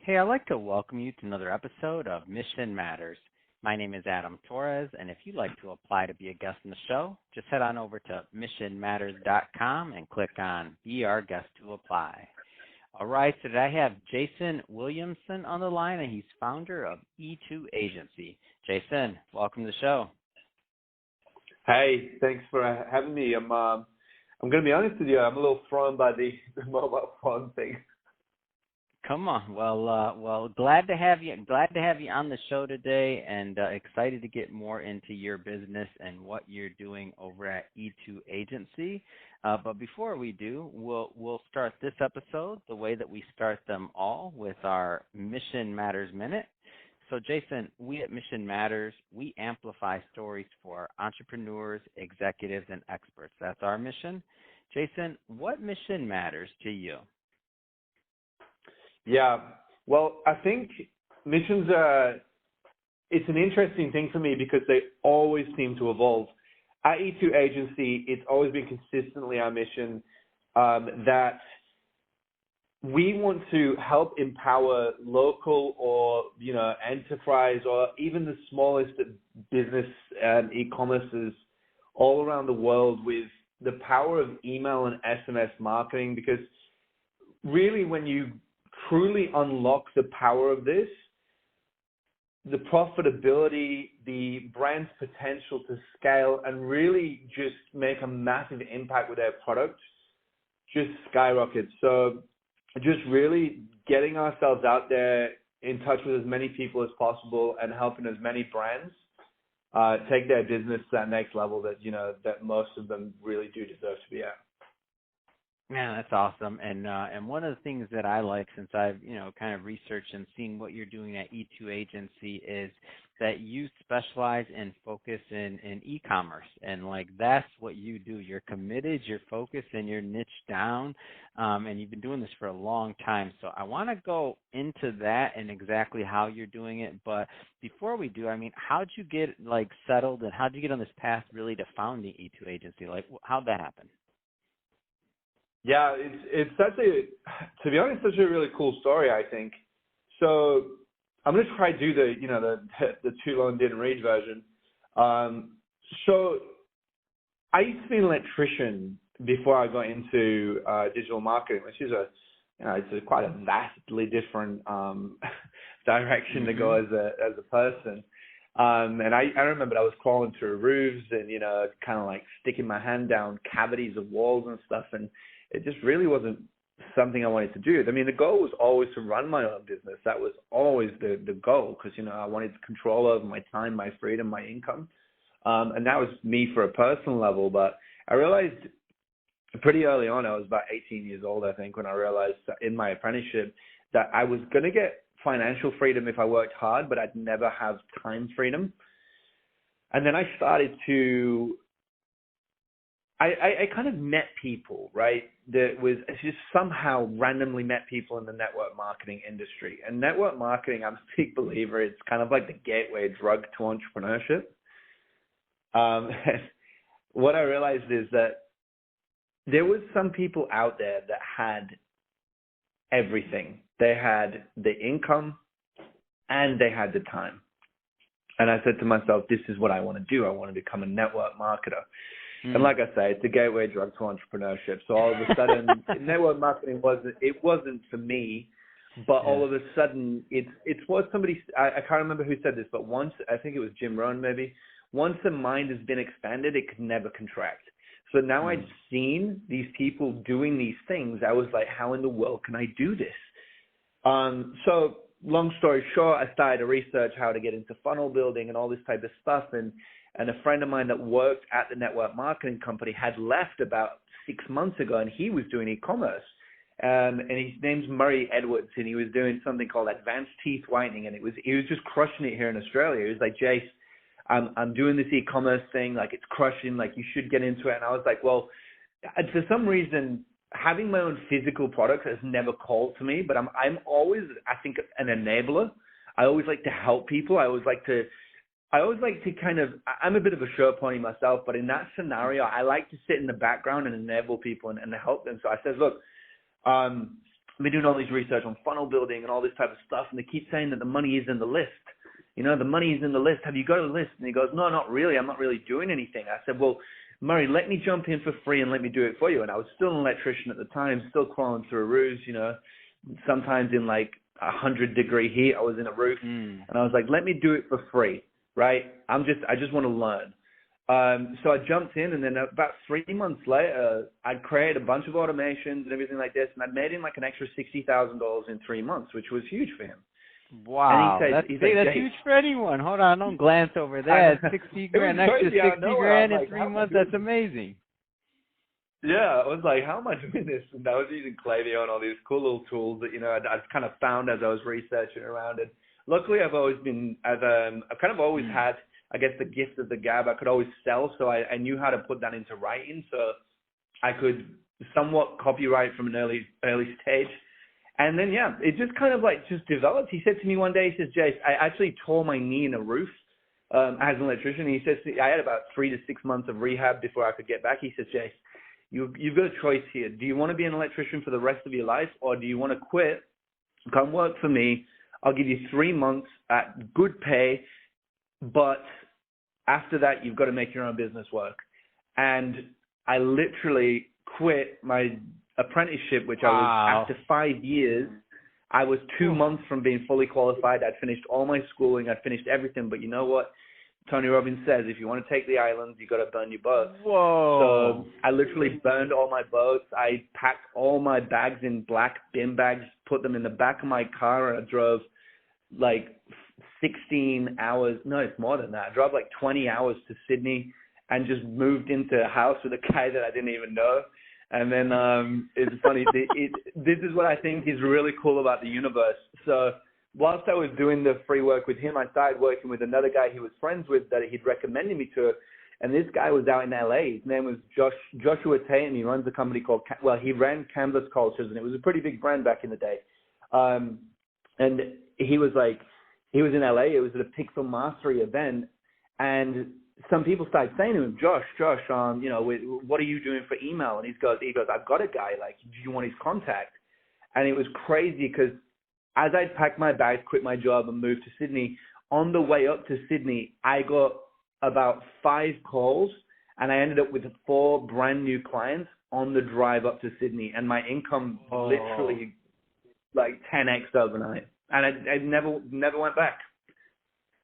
Hey, I'd like to welcome you to another episode of Mission Matters. My name is Adam Torres, and if you'd like to apply to be a guest on the show, just head on over to missionmatters.com and click on Be Our Guest to apply. All right, so today I have Jason Williamson on the line, and he's founder of E2 Agency. Jason, welcome to the show. Hey, thanks for having me. I'm going to be honest with you. I'm a little thrown by the mobile phone thing. Come on. Well, glad to have you. Glad to have you on the show today, and excited to get more into your business and what you're doing over at E2 Agency. But before we do, we'll start this episode the way that we start them all with our Mission Matters Minute. So, Jason, we at Mission Matters, we amplify stories for entrepreneurs, executives, and experts. That's our mission. Jason, what mission matters to you? Yeah, well, I think missions it's an interesting thing for me because they always seem to evolve. At E2 Agency, it's always been consistently our mission that we want to help empower local or, enterprise or even the smallest business and e-commerces all around the world with the power of email and SMS marketing, because really when you truly unlock the power of this, the profitability, the brand's potential to scale and really just make a massive impact with their product just skyrockets. So just really getting ourselves out there in touch with as many people as possible and helping as many brands take their business to that next level that, that most of them really do deserve to be at. Man, that's awesome. And one of the things that I like, since I've, kind of researched and seen what you're doing at E2 Agency, is that you specialize and focus in e-commerce. And that's what you do. You're committed, you're focused, and you're niched down. And you've been doing this for a long time. So I want to go into that and exactly how you're doing it. But before we do, how'd you get settled, and how'd you get on this path really to founding E2 Agency? How'd that happen? Yeah, it's to be honest, such a really cool story, I think. So I'm going to try to do the too long didn't read version. So I used to be an electrician before I got into digital marketing, which is it's quite a vastly different direction to go as a person. And I remember I was crawling through roofs and, kind of sticking my hand down cavities of walls and stuff. And it just really wasn't something I wanted to do. The goal was always to run my own business. That was always the goal because, I wanted control over my time, my freedom, my income. And that was me for a personal level. But I realized pretty early on, I was about 18 years old, I think, when I realized that in my apprenticeship that I was going to get financial freedom if I worked hard, but I'd never have time freedom. And then I started to I kind of met people, right? Just somehow randomly met people in the network marketing industry. And network marketing, I'm a big believer, it's kind of like the gateway drug to entrepreneurship. What I realized is that there was some people out there that had everything. They had the income and they had the time. And I said to myself, this is what I want to do. I want to become a network marketer. And like I say, it's a gateway drug to entrepreneurship. So all of a sudden, network marketing wasn't for me, but all of a sudden, it's what somebody, I can't remember who said this, but once, I think it was Jim Rohn maybe, once the mind has been expanded, it could never contract. So now I'd seen these people doing these things. I was like, how in the world can I do this? So long story short, I started to research how to get into funnel building and all this type of stuff. And a friend of mine that worked at the network marketing company had left about 6 months ago, and he was doing e-commerce. And his name's Murray Edwards, and he was doing something called advanced teeth whitening, and he was just crushing it here in Australia. He was like, Jace, I'm doing this e-commerce thing, it's crushing, you should get into it. And I was like, well, for some reason, having my own physical product has never called to me, but I'm always, I think, an enabler. I always like to help people. I always like to I'm a bit of a show pony myself, but in that scenario, I like to sit in the background and enable people and help them. So I said, look, I've been doing all these research on funnel building and all this type of stuff, and they keep saying that the money is in the list. The money is in the list. Have you got a list? And he goes, no, not really. I'm not really doing anything. I said, well, Murray, let me jump in for free and let me do it for you. And I was still an electrician at the time, still crawling through roofs, sometimes in like 100-degree heat. I was in a roof, and I was like, let me do it for free, right? I just want to learn. So I jumped in, and then about 3 months later, I'd created a bunch of automations and everything like this, and I'd made him like an extra $60,000 in 3 months, which was huge for him. Wow, that's huge for anyone. Hold on, don't glance over that. 60 grand, extra 60 grand in 3 months. That's amazing. Yeah, I was like, how am I doing this? And I was using Klaviyo and all these cool little tools that I've kind of found as I was researching around. And luckily, I've always been I've kind of always had, I guess, the gift of the gab. I could always sell, so I knew how to put that into writing, so I could somewhat copyright from an early stage. And then, yeah, it just kind of like just developed. He said to me one day, he says, Jace, I actually tore my knee in a roof as an electrician. He says, I had about 3 to 6 months of rehab before I could get back. He says, Jace, you've got a choice here. Do you want to be an electrician for the rest of your life, or do you want to quit, come work for me? I'll give you 3 months at good pay, but after that, you've got to make your own business work. And I literally quit my apprenticeship, which I was, after 5 years, I was 2 months from being fully qualified. I'd finished all my schooling. I'd finished everything. But you know what Tony Robbins says? If you want to take the islands, you got to burn your boats. Whoa. So I literally burned all my boats. I packed all my bags in black bin bags, put them in the back of my car, and I drove like 16 hours. No, it's more than that. I drove like 20 hours to Sydney and just moved into a house with a guy that I didn't even know. And then it's funny, this is what I think is really cool about the universe. So whilst I was doing the free work with him, I started working with another guy he was friends with that he'd recommended me to. And this guy was out in LA. His name was Joshua Tate, and he runs a company called, he ran Canvas Cultures, and it was a pretty big brand back in the day. And he was in LA. It was at a Pixel Mastery event, and some people started saying to him, Josh, what are you doing for email? And he goes, I've got a guy, like, do you want his contact? And it was crazy because as I packed my bags, quit my job and moved to Sydney, on the way up to Sydney, I got about 5 calls, and I ended up with 4 brand new clients on the drive up to Sydney, and my income literally like 10x overnight. And I never went back.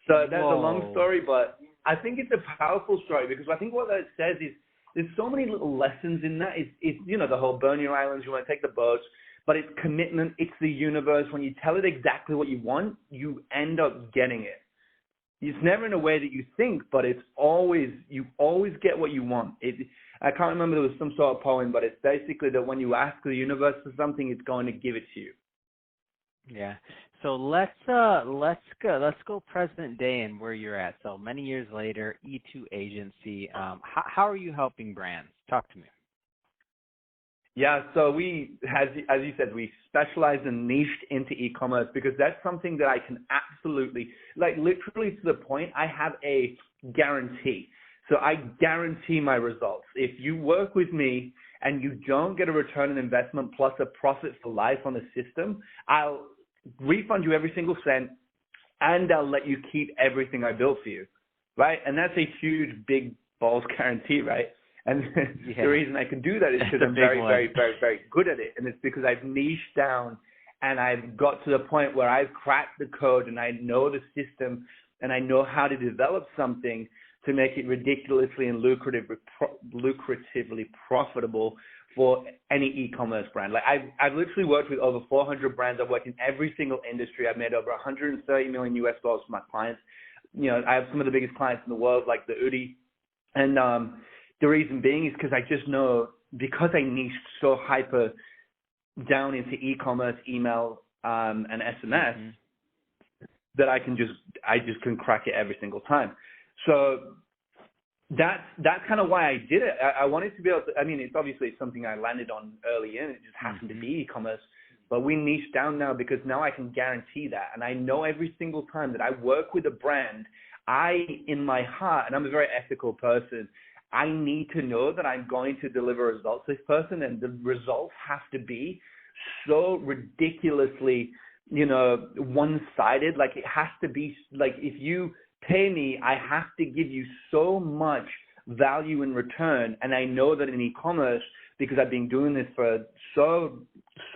So that's a long story, but I think it's a powerful story because I think what that says is there's so many little lessons in that. It's the whole burn your islands, you want to take the boats, but it's commitment, it's the universe. When you tell it exactly what you want, you end up getting it. It's never in a way that you think, but you always get what you want. I can't remember, there was some sort of poem, but it's basically that when you ask the universe for something, it's going to give it to you. Yeah. So let's go present day and where you're at. So many years later, E2 agency. How are you helping brands? Talk to me. Yeah. So we, as you said, we specialize and niched into e-commerce because that's something that I can absolutely, like literally to the point, I have a guarantee. So I guarantee my results. If you work with me and you don't get a return on investment plus a profit for life on the system, I'll refund you every single cent and I'll let you keep everything I built for you, right? And that's a huge, big balls guarantee, right? And the reason I can do that is because I'm very, very, very, very good at it. And it's because I've niched down and I've got to the point where I've cracked the code and I know the system and I know how to develop something to make it ridiculously and lucratively profitable for any e-commerce brand. Like I've literally worked with over 400 brands. I've worked in every single industry. I've made over 130 million US dollars for my clients. I have some of the biggest clients in the world, like the Udi. And the reason being is because I just know, because I niched so hyper down into e-commerce, email, and SMS, that I just can crack it every single time. So that's kind of why I did it. I wanted to be able to, it's obviously something I landed on early in. It just happened to be e-commerce. But we niche down now because now I can guarantee that. And I know every single time that I work with a brand, in my heart, and I'm a very ethical person, I need to know that I'm going to deliver results to this person, and the results have to be so ridiculously, one-sided. Like, it has to be like, if you pay me, I have to give you so much value in return. And I know that in e-commerce, because I've been doing this for so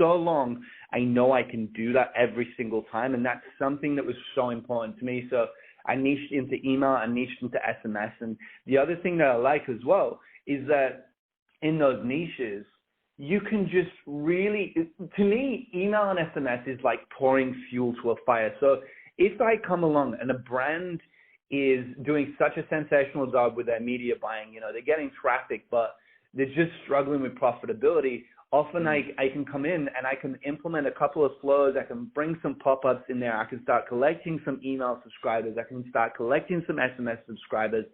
long, I know I can do that every single time. And that's something that was so important to me. So I niched into email, I niched into SMS. And the other thing that I like as well is that in those niches, you can just really, to me, email and SMS is like pouring fuel to a fire. So if I come along and a brand is doing such a sensational job with their media buying, they're getting traffic, but they're just struggling with profitability, often I can come in and I can implement a couple of flows. I can bring some pop-ups in there. I can start collecting some email subscribers. I can start collecting some SMS subscribers.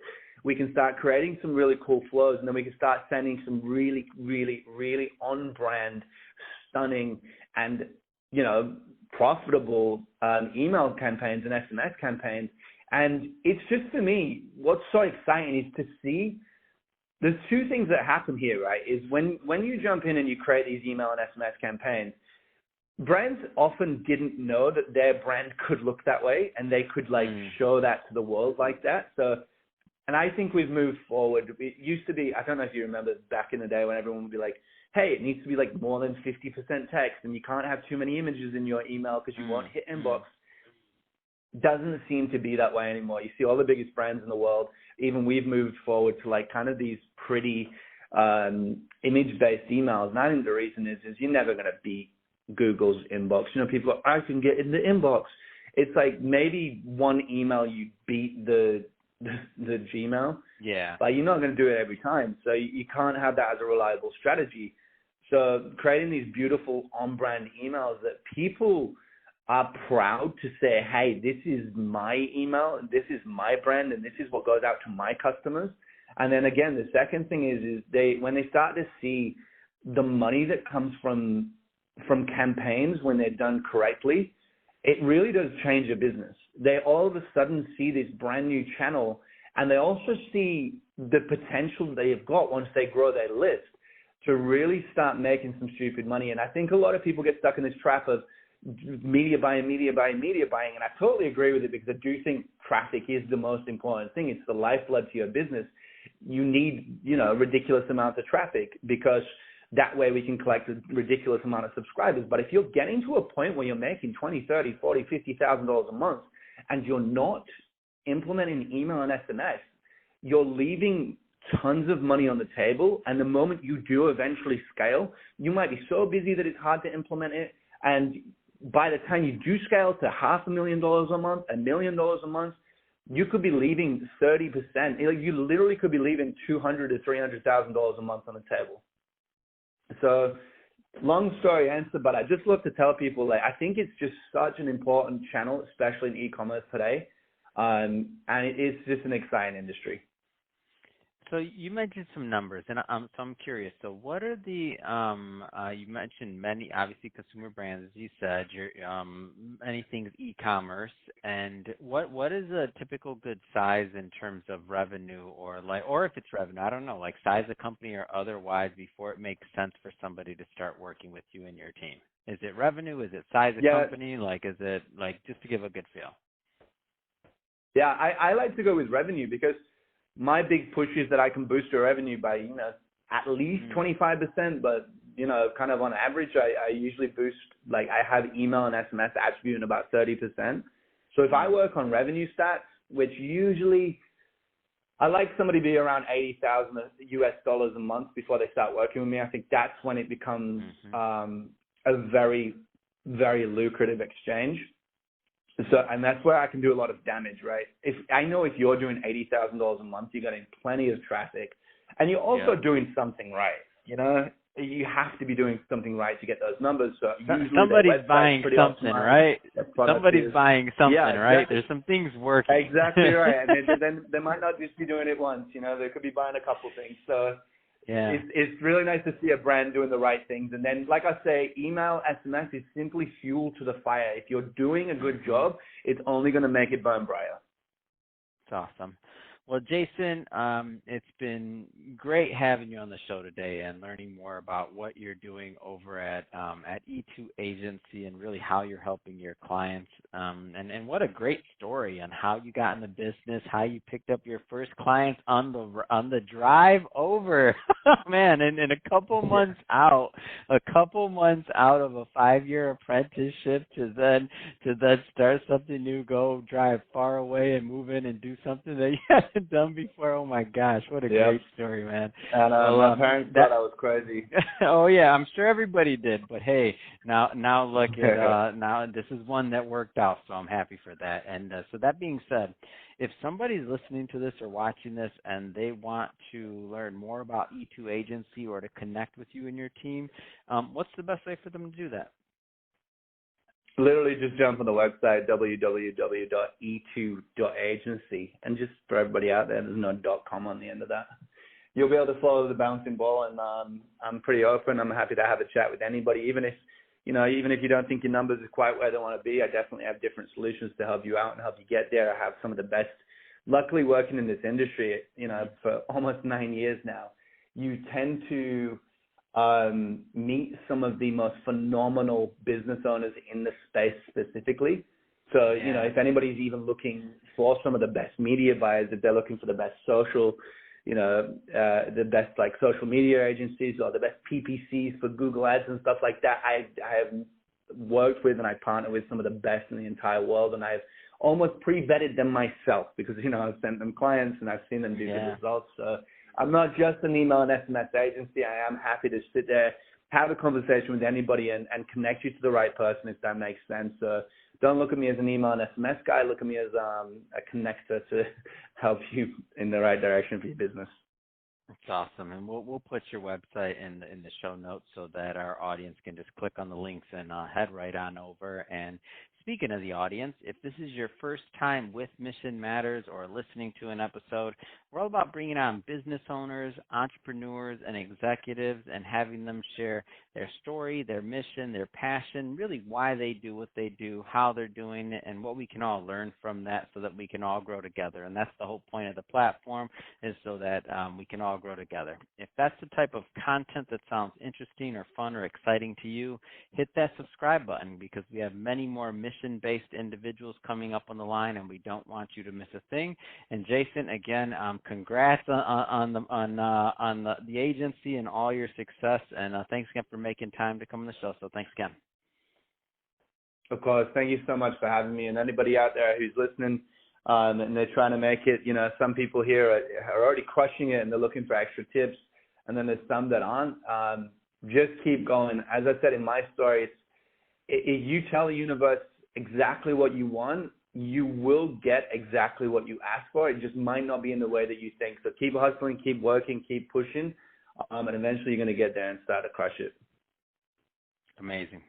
We can start creating some really cool flows, and then we can start sending some really, really, really on-brand, stunning, and, profitable email campaigns and SMS campaigns. And it's just, for me, what's so exciting is to see there's two things that happen here, right? Is when you jump in and you create these email and SMS campaigns, brands often didn't know that their brand could look that way, and they could show that to the world like that. So, and I think we've moved forward. It used to be, I don't know if you remember back in the day when everyone would be like, hey, it needs to be like more than 50% text, and you can't have too many images in your email because you won't hit inbox. Doesn't seem to be that way anymore. You see all the biggest brands in the world, even we've moved forward to like kind of these pretty image-based emails. And I think the reason is you're never going to beat Google's inbox. People go, I can get in the inbox. It's like maybe one email you beat the Gmail. Yeah. But you're not going to do it every time. So you can't have that as a reliable strategy. So creating these beautiful on-brand emails that people are proud to say, hey, this is my email, this is my brand, and this is what goes out to my customers. And then again, the second thing is when they start to see the money that comes from campaigns when they're done correctly, it really does change a business. They all of a sudden see this brand new channel, and they also see the potential they have got once they grow their list to really start making some stupid money. And I think a lot of people get stuck in this trap of media buying. And I totally agree with it, because I do think traffic is the most important thing. It's the lifeblood to your business. You need, ridiculous amounts of traffic, because that way we can collect a ridiculous amount of subscribers. But if you're getting to a point where you're making $20, $30, $40, $50,000 a month, and you're not implementing email and SMS, you're leaving tons of money on the table. And the moment you do eventually scale, you might be so busy that it's hard to implement it. And by the time you do scale to $500,000 a month, $1 million a month, you could be leaving 30%. You literally could be leaving $200,000 to $300,000 a month on the table. So, long story answer, but I just love to tell people, I think it's just such an important channel, especially in e-commerce today, and it's just an exciting industry. So you mentioned some numbers, and so I'm curious. So what are the you mentioned many, obviously, consumer brands, as you said. You're many things e-commerce, and what is a typical good size in terms of revenue, or if it's revenue, I don't know, like size of company or otherwise, before it makes sense for somebody to start working with you and your team? Is it revenue? Is it size of company? Is it just to give a good feel? Yeah, I like to go with revenue, because my big push is that I can boost your revenue by, at least 25%, but, kind of on average, I usually boost, I have email and SMS attributing about 30%. So if I work on revenue stats, which usually I like somebody to be around $80,000 a month before they start working with me, I think that's when it becomes a very, very lucrative exchange. So, and that's where I can do a lot of damage, right? If you're doing $80,000 a month, you're getting plenty of traffic, and you're also doing something right. You have to be doing something right to get those numbers. So somebody's buying something, right? Somebody's buying something, right? Exactly. There's some things working. Exactly right. And then they might not just be doing it once. They could be buying a couple things. So yeah, it's really nice to see a brand doing the right things. And then, like I say, email, SMS is simply fuel to the fire. If you're doing a good job, it's only going to make it burn brighter. It's awesome. Well, Jason, it's been great having you on the show today and learning more about what you're doing over at E2 Agency and really how you're helping your clients. And what a great story on how you got in the business, how you picked up your first clients on the drive over, man, and a couple months out of a 5-year apprenticeship to then start something new, go drive far away and move in and do something that you hadn't done before. Oh my gosh, what a great story, man. And my parents thought I was crazy. Oh yeah, I'm sure everybody did, but hey, now look at now this is one that worked out, so I'm happy for that. And so that being said, if somebody's listening to this or watching this and they want to learn more about E2 Agency or to connect with you and your team, what's the best way for them to do that? Literally just jump on the website, www.e2.agency. And just for everybody out there, there's no .com on the end of that. You'll be able to follow the bouncing ball, and I'm pretty open. I'm happy to have a chat with anybody, even if you don't think your numbers are quite where they want to be. I definitely have different solutions to help you out and help you get there. I have some of the best, luckily working in this industry, for almost 9 years now. You tend to meet some of the most phenomenal business owners in the space specifically. So, if anybody's even looking for some of the best media buyers, if they're looking for the best social, the best like social media agencies or the best PPCs for Google Ads and stuff like that, I have worked with and I partner with some of the best in the entire world, and I've almost pre-vetted them myself because, I've sent them clients and I've seen them do good results. So I'm not just an email and SMS agency. I am happy to sit there, have a conversation with anybody and connect you to the right person, if that makes sense. Don't look at me as an email and SMS guy. Look at me as a connector to help you in the right direction for your business. That's awesome, and we'll put your website in the show notes so that our audience can just click on the links and head right on over. And speaking of the audience, if this is your first time with Mission Matters or listening to an episode, we're all about bringing on business owners, entrepreneurs, and executives and having them share their story, their mission, their passion, really why they do what they do, how they're doing it, and what we can all learn from that so that we can all grow together. And that's the whole point of the platform, is so that we can all grow together. If that's the type of content that sounds interesting or fun or exciting to you, hit that subscribe button, because we have many more mission-based individuals coming up on the line, and we don't want you to miss a thing. And Jason, again, congrats on the agency and all your success, and thanks again for making time to come on the show. So thanks again. Of course. Thank you so much for having me. And anybody out there who's listening and they're trying to make it, some people here are already crushing it and they're looking for extra tips. And then there's some that aren't. Just keep going. As I said in my story, if you tell the universe exactly what you want, you will get exactly what you ask for. It just might not be in the way that you think. So keep hustling, keep working, keep pushing, and eventually you're going to get there and start to crush it. Amazing.